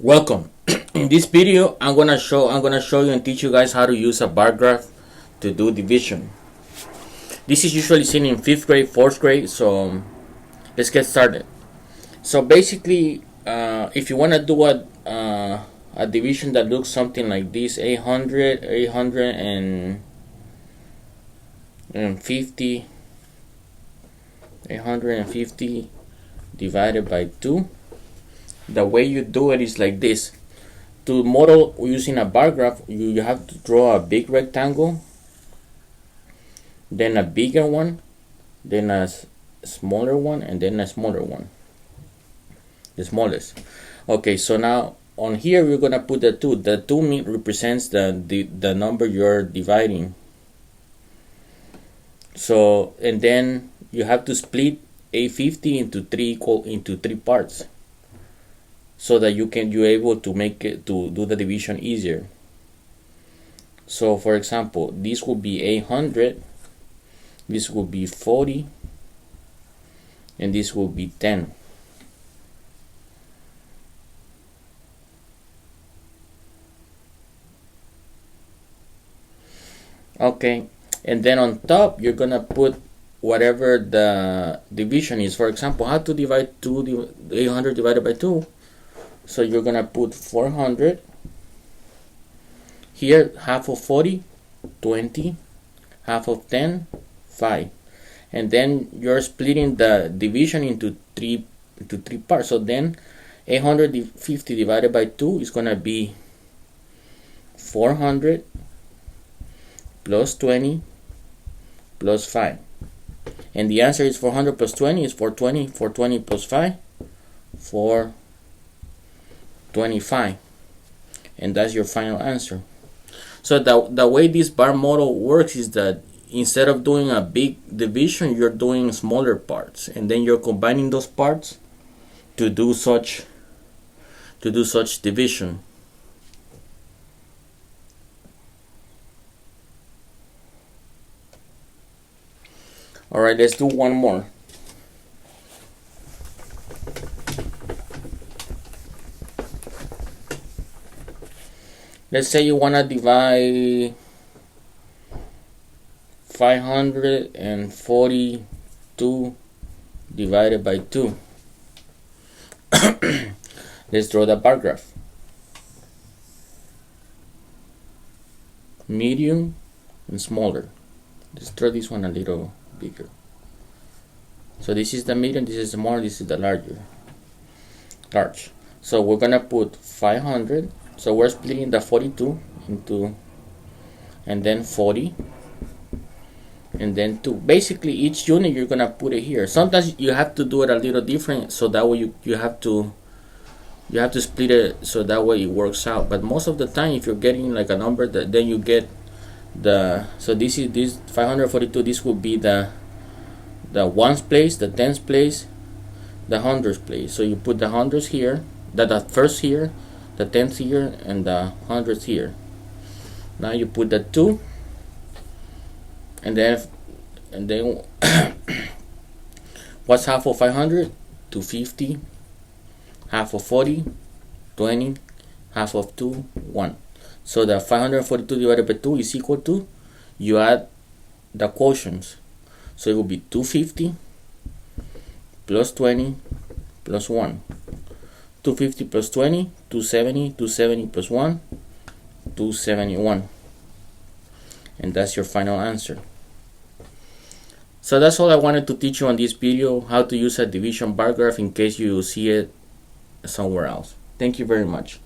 Welcome. In this video, I'm gonna show you and teach you guys how to use a bar graph to do division. This is usually seen in 5th grade, 4th grade. So let's get started. So basically, if you wanna do a division that looks something like this, 850 divided by 2. The way you do it is like this. To model using a bar graph, you have to draw a big rectangle, then a bigger one, then a smaller one, and then a smaller one, the smallest. Okay, so now on here we're gonna put the 2. The 2 represents the number you're dividing. So, and then you have to split 850 into three parts, so that you're able to make it to do the division easier. So for example, this will be 800, this will be 40, and this will be 10. Okay, and then on top you're gonna put whatever the division is. For example, how to divide 800 divided by 2. So you're gonna put 400 here, half of 40, 20, half of 10, 5, and then you're splitting the division into three parts. So then 850 divided by 2 is gonna be 400 plus 20 plus 5, and the answer is 400 plus 20 is 420. 420 plus 5, 425, and that's your final answer. So the way this bar model works is that instead of doing a big division, you're doing smaller parts, and then you're combining those parts to do such division. All right, let's do one more. Let's say you want to divide 542 divided by 2. Let's draw the bar graph. Medium and smaller. Let's draw this one a little bigger. So this is the medium, this is small, this is the large. So we're gonna put 500. So we're splitting the 42 into, and then 40, and then 2. Basically, each unit you're gonna put it here. Sometimes you have to do it a little different, so that way you have to split it so that way it works out. But most of the time, if you're getting like a number, then you get the. So this 542. This will be the ones place, the tens place, the hundreds place. So you put the hundreds here, the first here, the tens here, and the hundreds here. Now you put the 2, and then what's half of 500? 250. Half of 40, 20. Half of 2, 1. So the 542 divided by 2 is equal to, you add the quotients. So it will be 250 plus 20 plus 1. 250 plus 20, 270, 270 plus 1, 271. And that's your final answer. So that's all I wanted to teach you on this video, how to use a division bar graph in case you see it somewhere else. Thank you very much.